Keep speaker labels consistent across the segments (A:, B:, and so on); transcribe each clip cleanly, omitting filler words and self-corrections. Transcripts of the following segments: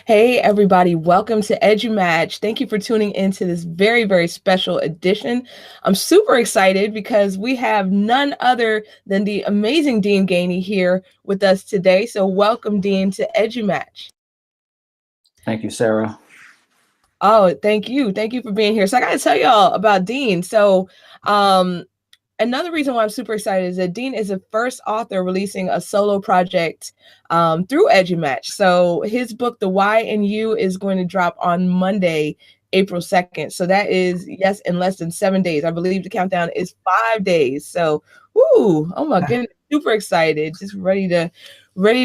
A: Hey, everybody, welcome to EduMatch. Thank you for tuning into this very, very special edition. I'm super excited because we have none other than the amazing Dene Gainey here with us today. So welcome, Dean, to EduMatch.
B: Thank you, Sarah.
A: Oh, thank you. Thank you for being here. So I got to tell y'all about Dean. Um, Another reason why I'm super excited is that Dean is the first author releasing a solo project through EduMatch. So his book, The Why in You, is going to drop on Monday, April 2nd. So that is, yes, in less than 7 days. I believe the countdown is 5 days. So, woo, oh my goodness, super excited, just ready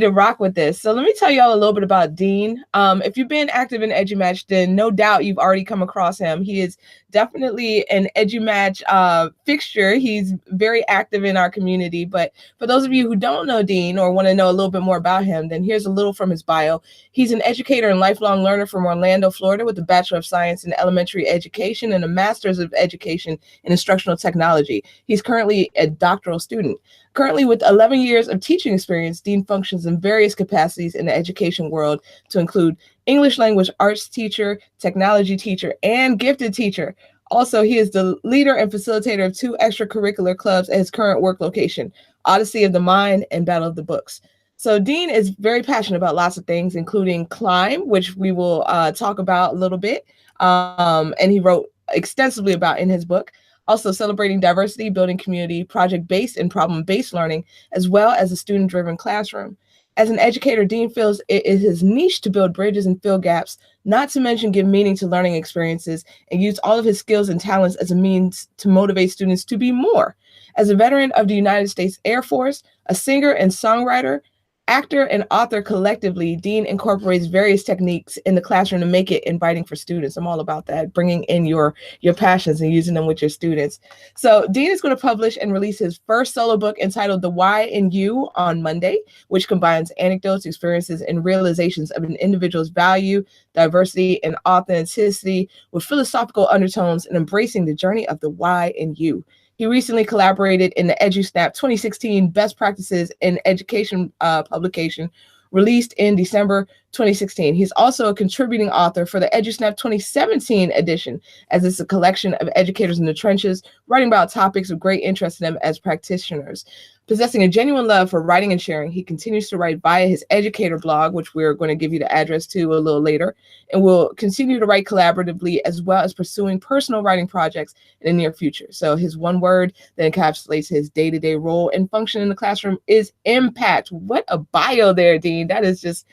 A: to rock with this. So let me tell y'all a little bit about Dean. If you've been active in EduMatch, then no doubt you've already come across him. He is definitely an EduMatch fixture. He's very active in our community. But for those of you who don't know Dean or want to know a little bit more about him, then here's a little from his bio. He's an educator and lifelong learner from Orlando, Florida, with a Bachelor of Science in Elementary Education and a Master's of Education in Instructional Technology. He's currently a doctoral student. Currently, with 11 years of teaching experience, Dean functions in various capacities in the education world to include English language arts teacher, technology teacher, and gifted teacher. Also, he is the leader and facilitator of 2 extracurricular clubs at his current work location, Odyssey of the Mind and Battle of the Books. So Dean is very passionate about lots of things, including climb, which we will talk about a little bit. And he wrote extensively about in his book. Also celebrating diversity, building community, project-based and problem-based learning, as well as a student-driven classroom. As an educator, Dean feels it is his niche to build bridges and fill gaps, not to mention give meaning to learning experiences and use all of his skills and talents as a means to motivate students to be more. As a veteran of the United States Air Force, a singer and songwriter, actor and author collectively, Dean incorporates various techniques in the classroom to make it inviting for students. I'm all about that, bringing in your passions and using them with your students. So Dean is going to publish and release his first solo book entitled The Why in You on Monday, which combines anecdotes, experiences, and realizations of an individual's value, diversity, and authenticity with philosophical undertones and embracing the journey of the why in you. He recently collaborated in the EduSnap 2016 Best Practices in Education publication, released in December 2016. He's also a contributing author for the EduSnap 2017 edition, as it's a collection of educators in the trenches, writing about topics of great interest to them as practitioners. Possessing a genuine love for writing and sharing, he continues to write via his educator blog, which we're going to give you the address to a little later, and will continue to write collaboratively as well as pursuing personal writing projects in the near future. So his one word that encapsulates his day-to-day role and function in the classroom is impact. What a bio there, Dean. That is just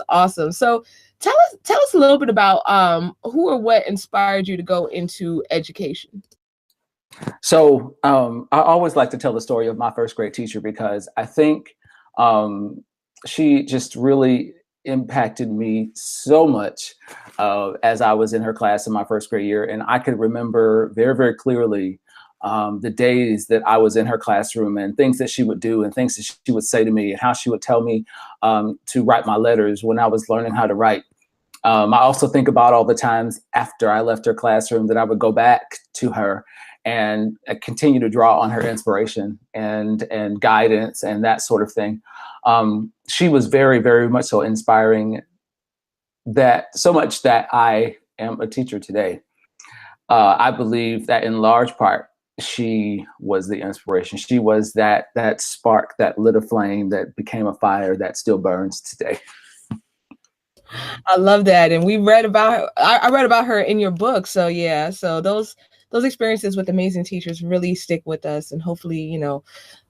A: awesome. So tell us a little bit about who or what inspired you to go into education.
B: So I always like to tell the story of my first grade teacher because I think she just really impacted me so much as I was in her class in my first grade year. And I could remember very, very clearly the days that I was in her classroom and things that she would do and things that she would say to me and how she would tell me to write my letters when I was learning how to write. I also think about all the times after I left her classroom that I would go back to her and continue to draw on her inspiration and guidance and that sort of thing. She was very, very much so inspiring, that so much that I am a teacher today. I believe that in large part, she was the inspiration. She was that spark that lit a flame that became a fire that still burns today.
A: I love that. And we read about her. I read about her in your book. So yeah, so those experiences with amazing teachers really stick with us. And hopefully,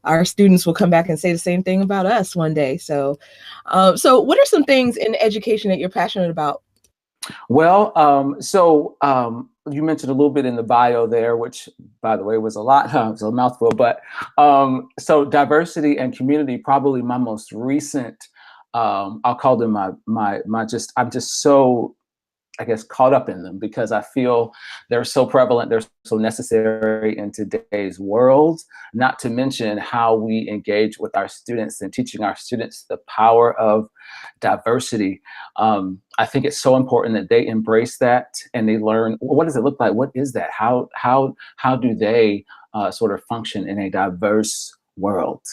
A: our students will come back and say the same thing about us one day. So, so what are some things in education that you're passionate about?
B: Well, you mentioned a little bit in the bio there, which, by the way, was a lot. It was a mouthful. But so diversity and community, probably my most recent. I'll call them I'm just so, I guess, caught up in them because I feel they're so prevalent, they're so necessary in today's world, not to mention how we engage with our students and teaching our students the power of diversity. I think it's so important that they embrace that and they learn, what does it look like? What is that? How do they sort of function in a diverse world?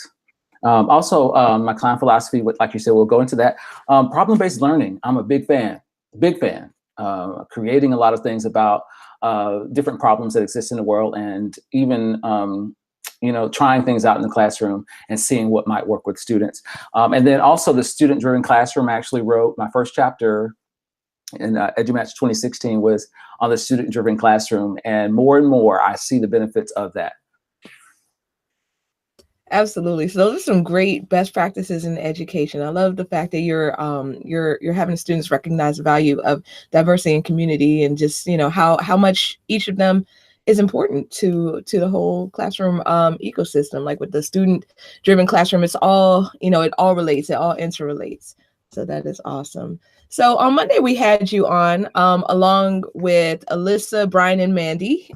B: My client philosophy, like you said, we'll go into that. Problem-based learning, I'm a big fan, big fan. Creating a lot of things about different problems that exist in the world, and even trying things out in the classroom and seeing what might work with students. And then also the student-driven classroom. I actually wrote my first chapter in EduMatcher 2016 was on the student-driven classroom, and more I see the benefits of that.
A: Absolutely. So those are some great best practices in education. I love the fact that you're having students recognize the value of diversity and community, and just how much each of them is important to the whole classroom ecosystem. Like with the student driven classroom, it's all it all relates, it all interrelates. So that is awesome. So on Monday we had you on along with Alyssa, Brian, and Mandy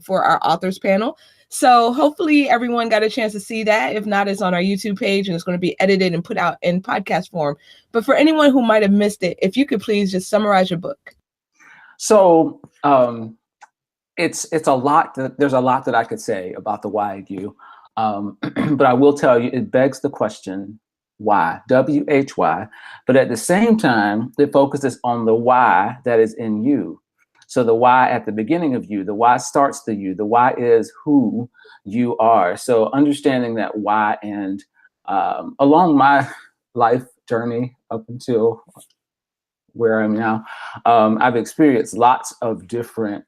A: for our authors panel. So hopefully everyone got a chance to see that. If not, it's on our YouTube page and it's going to be edited and put out in podcast form. But for anyone who might have missed it, if you could please just summarize your book.
B: So it's a lot. There's a lot that I could say about the why you, but I will tell you, it begs the question, why? WHY. But at the same time, it focuses on the why that is in you. So the why at the beginning of you, the why starts the you, the why is who you are. So understanding that why, and along my life journey up until where I am now, I've experienced lots of different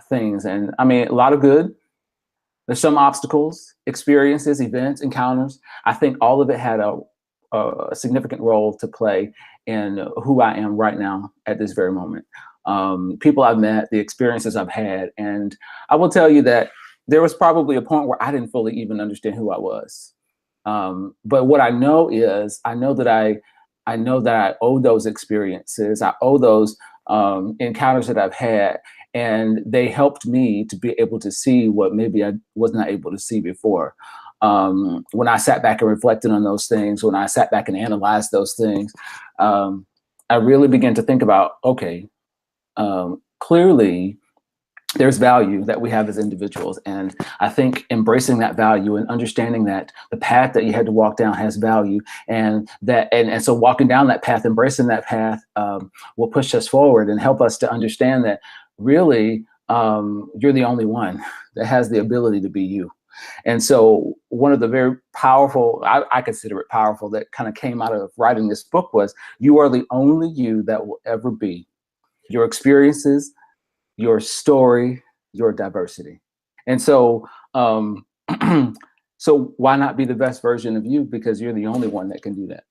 B: things. And I mean, a lot of good. There's some obstacles, experiences, events, encounters. I think all of it had a significant role to play in who I am right now at this very moment. People I've met, the experiences I've had. And I will tell you that there was probably a point where I didn't fully even understand who I was. But what I know is, I know that I owe those experiences. I owe those encounters that I've had, and they helped me to be able to see what maybe I was not able to see before. When I sat back and reflected on those things, when I sat back and analyzed those things, I really began to think about, okay, clearly there's value that we have as individuals. And I think embracing that value and understanding that the path that you had to walk down has value, and so walking down that path, embracing that path, will push us forward and help us to understand that really you're the only one that has the ability to be you. And so one of the very powerful, I consider it powerful, that kind of came out of writing this book was, you are the only you that will ever be. Your experiences, your story, your diversity. And so, so why not be the best version of you? Because you're the only one that can do that.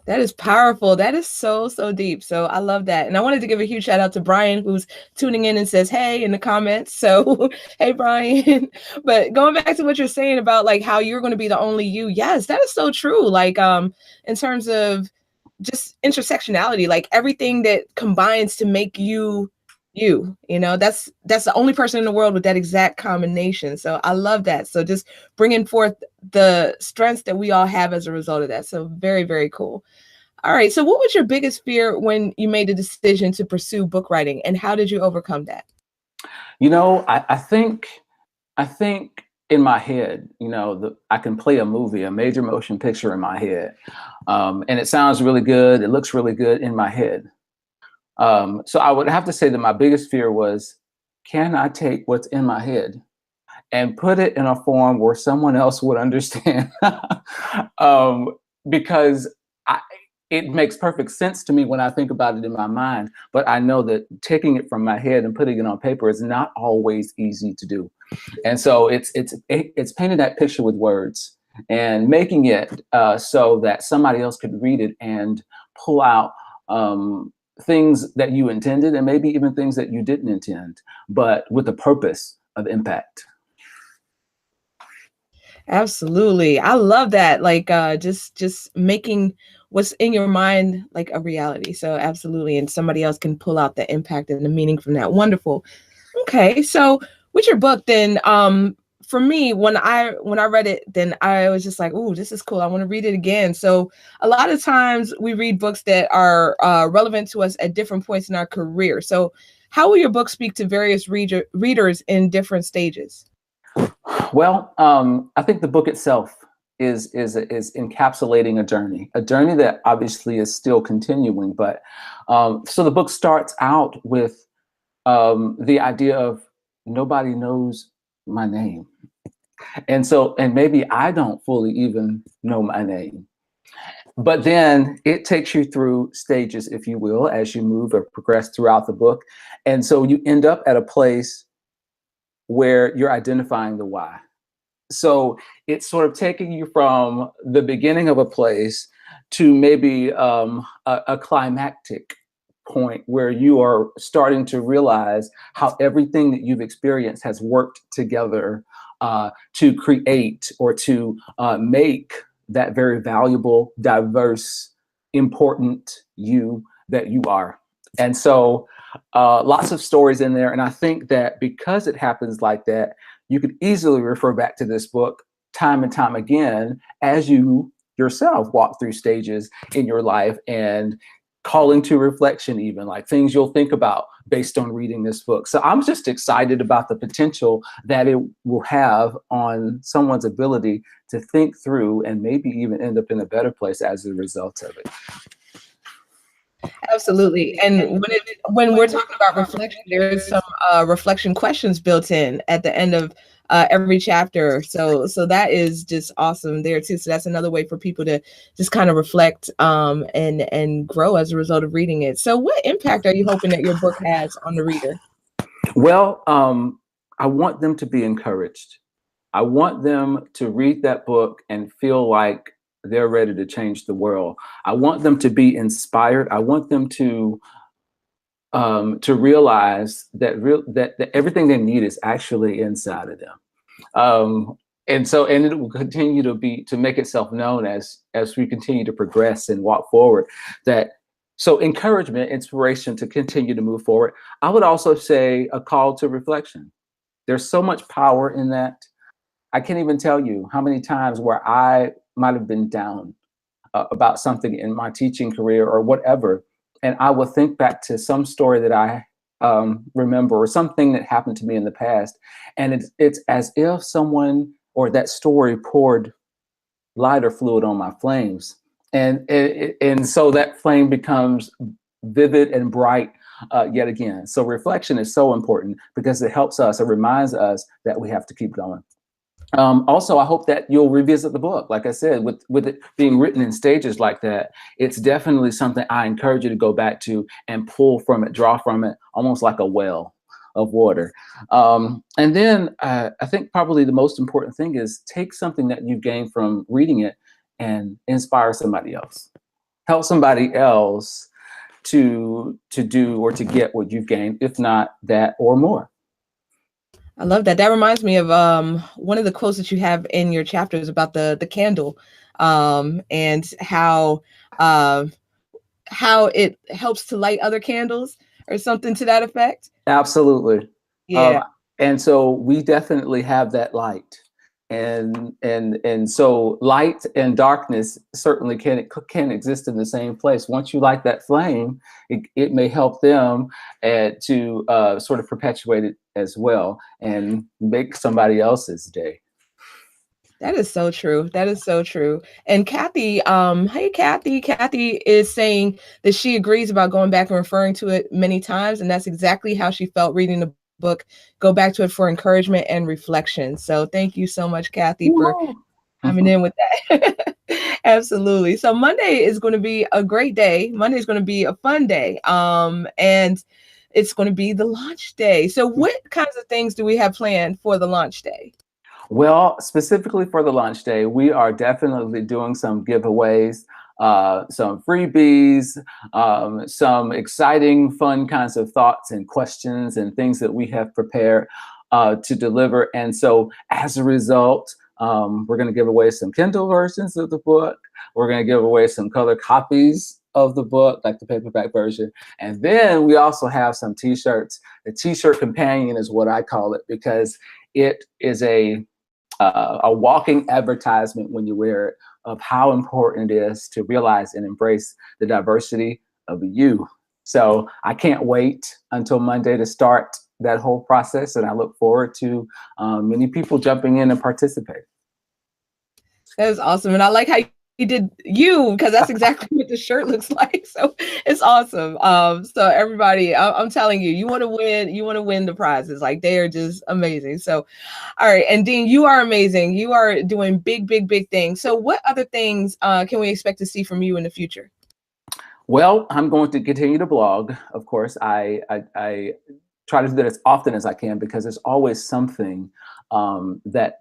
A: That is powerful. That is so, so deep. So I love that. And I wanted to give a huge shout out to Brian, who's tuning in and says, hey, in the comments. So, hey, Brian. But going back to what you're saying about like how you're going to be the only you. Yes, that is so true. Like in terms of just intersectionality, like everything that combines to make you, that's the only person in the world with that exact combination. So I love that. So just bringing forth the strengths that we all have as a result of that. So very, very cool. All right. So what was your biggest fear when you made the decision to pursue book writing, and how did you overcome that?
B: I think in my head, I can play a movie, a major motion picture in my head. And it sounds really good. It looks really good in my head. So I would have to say that my biggest fear was, can I take what's in my head and put it in a form where someone else would understand? Because it makes perfect sense to me when I think about it in my mind, but I know that taking it from my head and putting it on paper is not always easy to do. And so it's painting that picture with words and making it so that somebody else could read it and pull out things that you intended, and maybe even things that you didn't intend, but with the purpose of impact.
A: Absolutely. I love that. Like just making what's in your mind like a reality. So absolutely. And somebody else can pull out the impact and the meaning from that. Wonderful. Okay. So with your book, then for me, when I read it, then I was just like, oh, this is cool. I want to read it again. So a lot of times we read books that are relevant to us at different points in our career. So how will your book speak to various readers in different stages?
B: Well, I think the book itself is encapsulating a journey that obviously is still continuing. But so the book starts out with the idea of nobody knows my name, and maybe I don't fully even know my name. But then it takes you through stages, if you will, as you move or progress throughout the book, and so you end up at a place where you're identifying the why. So it's sort of taking you from the beginning of a place to maybe a climactic point where you are starting to realize how everything that you've experienced has worked together to create or to make that very valuable, diverse, important you that you are. And so lots of stories in there. And I think that because it happens like that, you could easily refer back to this book time and time again as you yourself walk through stages in your life and calling to reflection, even like things you'll think about based on reading this book. So I'm just excited about the potential that it will have on someone's ability to think through and maybe even end up in a better place as a result of it.
A: Absolutely. And when we're talking about reflection, there's some reflection questions built in at the end of every chapter. So that is just awesome there too. So that's another way for people to just kind of reflect and grow as a result of reading it. So what impact are you hoping that your book has on the reader?
B: Well, I want them to be encouraged. I want them to read that book and feel like they're ready to change the world. I want them to be inspired. I want them to realize that everything they need is actually inside of them. And it will continue to make itself known as we continue to progress and walk forward. So encouragement, inspiration to continue to move forward. I would also say a call to reflection. There's so much power in that. I can't even tell you how many times where I might have been down about something in my teaching career or whatever, and I will think back to some story that I remember or something that happened to me in the past, and it's as if someone or that story poured lighter fluid on my flames, and so that flame becomes vivid and bright yet again. So reflection is so important because it helps us, it reminds us that we have to keep going. Also, I hope that you'll revisit the book. Like I said, with it being written in stages like that, it's definitely something I encourage you to go back to and pull from it, draw from it, almost like a well of water. And then I think probably the most important thing is take something that you've gained from reading it and inspire somebody else. Help somebody else to do or to get what you've gained, if not that or more.
A: I love that. That reminds me of one of the quotes that you have in your chapters about the candle, and uh, how it helps to light other candles or something to that effect.
B: Absolutely. Um,
A: Yeah,
B: and so we definitely have that light. And so light and darkness certainly can exist in the same place. Once you light that flame, it may help them to sort of perpetuate it as well and make somebody else's day.
A: that is so true. That is so true. And Kathy, hey Kathy, Kathy is saying that she agrees about going back and referring to it many times, and that's exactly how she felt reading the book. Go back to it for encouragement and reflection. So thank you so much, Kathy, for
B: Woo!
A: coming in with that. Absolutely. So Monday is going to be a great day. Monday is going to be a fun day. And it's going to be the launch day. So what kinds of things do we have planned for the launch day?
B: Well, specifically for the launch day, we are definitely doing some giveaways, some freebies, some exciting, fun kinds of thoughts and questions and things that we have prepared to deliver. And so as a result, we're going to give away some Kindle versions of the book. We're going to give away some color copies of the book, like the paperback version. And then we also have some t-shirts. The t-shirt companion is what I call it, because it is a walking advertisement when you wear it of how important it is to realize and embrace the diversity of you. So I can't wait until Monday to start that whole process, and I look forward to many people jumping in and participating.
A: That is awesome. And I like how you did you, because that's exactly what the shirt looks like. So it's awesome. So everybody, I'm telling you, you want to win the prizes. Like, they are just amazing. So, all right. And Dean, you are amazing. You are doing big, big, big things. So what other things can we expect to see from you in the future?
B: Well, I'm going to continue to blog. Of course, I try to do that as often as I can, because there's always something that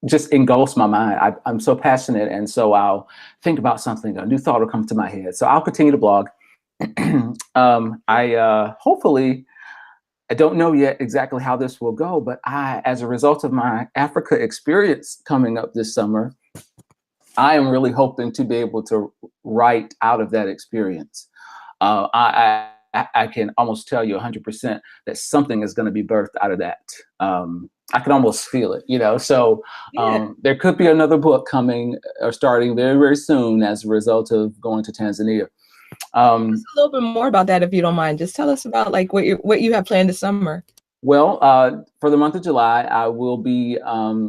B: just engulfs my mind. I'm so passionate, and so I'll think about something, a new thought will come to my head. So I'll continue to blog. Hopefully, I don't know yet exactly how this will go, but as a result of my Africa experience coming up this summer, I am really hoping to be able to write out of that experience. I can almost tell you 100% that something is going to be birthed out of that. I can almost feel it, so there could be another book coming or starting very, very soon as a result of going to Tanzania.
A: Just a little bit more about that, if you don't mind. Just tell us about like what you have planned this summer.
B: Well, for the month of July, I will be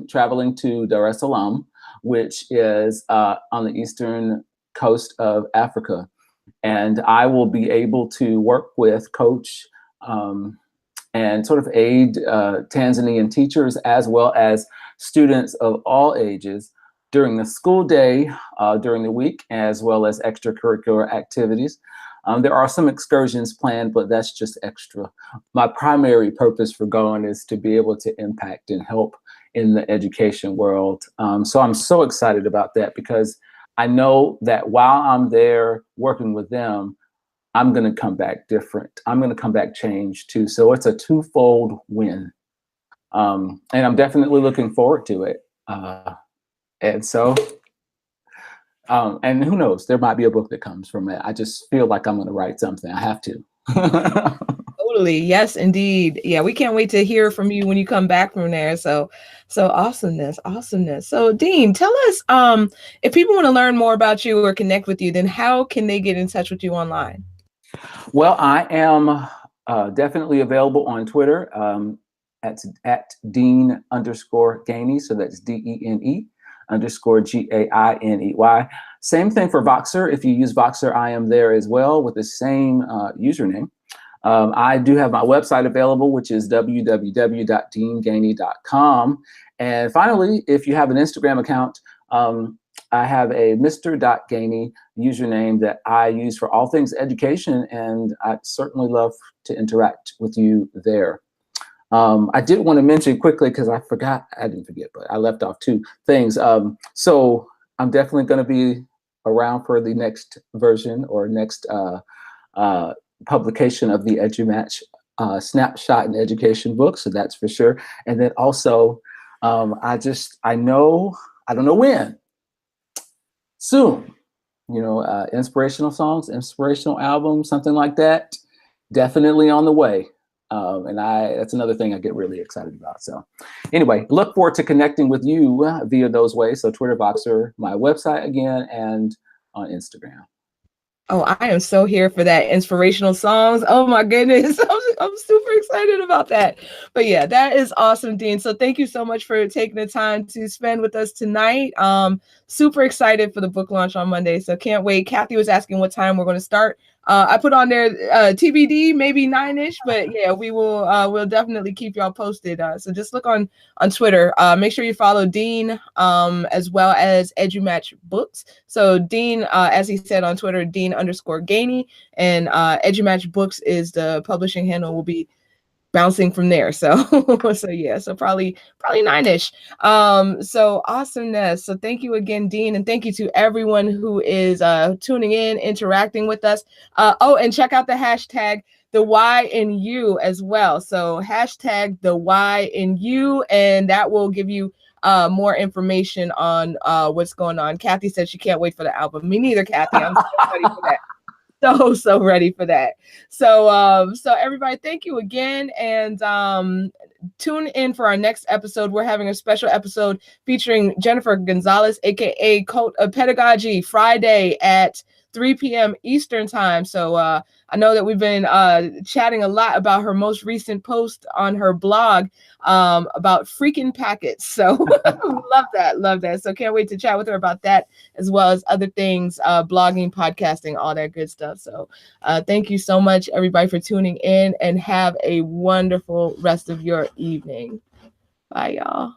B: traveling to Dar es Salaam, which is on the eastern coast of Africa. And I will be able to work with, coach, and sort of aid Tanzanian teachers as well as students of all ages during the school day, during the week, as well as extracurricular activities. There are some excursions planned, but that's just extra. My primary purpose for going is to be able to impact and help in the education world. So I'm so excited about that, because I know that while I'm there working with them, I'm going to come back different. I'm going to come back changed too. So it's a twofold win. And I'm definitely looking forward to it. And so, and who knows, there might be a book that comes from it. I just feel like I'm going to write something. I have to.
A: Totally. Yes, indeed. Yeah, we can't wait to hear from you when you come back from there. So awesomeness. So Dean, tell us, if people want to learn more about you or connect with you, then how can they get in touch with you online?
B: Well, I am definitely available on Twitter at Dene_Gainey. So that's DENE_GAINEY. Same thing for Voxer. If you use Voxer, I am there as well with the same username. I do have my website available, which is www.denegainey.com. And finally, if you have an Instagram account, I have a Mr.Gainey username that I use for all things education, and I'd certainly love to interact with you there. I did want to mention quickly, because I didn't forget, but I left off two things. So I'm definitely going to be around for the next version or next publication of the EduMatch Snapshot in Education book. So that's for sure. And then also, I don't know when, soon, inspirational songs, inspirational albums, something like that, definitely on the way. And that's another thing I get really excited about. So anyway, look forward to connecting with you via those ways. So Twitter, Voxer, my website again, and on Instagram.
A: Oh, I am so here for that. Inspirational songs. Oh my goodness. I'm super excited about that. But yeah, that is awesome, Dean. So thank you so much for taking the time to spend with us tonight. Super excited for the book launch on Monday. So can't wait. Kathy was asking what time we're going to start. I put on there TBD, maybe 9-ish, but yeah, we'll definitely keep y'all posted. So just look on Twitter. Make sure you follow Dean as well as EduMatch Books. So Dean, as he said on Twitter, Dene_Gainey, and EduMatch Books is the publishing handle. Will be bouncing from there. So yeah, so probably 9-ish. So awesomeness. So thank you again, Dean, and thank you to everyone who is tuning in, interacting with us. And check out the hashtag the Y in you as well. So hashtag the Y in you, and that will give you more information on what's going on. Kathy said she can't wait for the album. Me neither, Kathy. I'm so ready for that. So ready for that. So everybody, thank you again. And tune in for our next episode. We're having a special episode featuring Jennifer Gonzalez, aka Cult of Pedagogy, Friday at 3 p.m. Eastern time. So I know that we've been chatting a lot about her most recent post on her blog about freaking packets. So love that. So can't wait to chat with her about that, as well as other things, blogging, podcasting, all that good stuff. So thank you so much, everybody, for tuning in, and have a wonderful rest of your evening. Bye, y'all.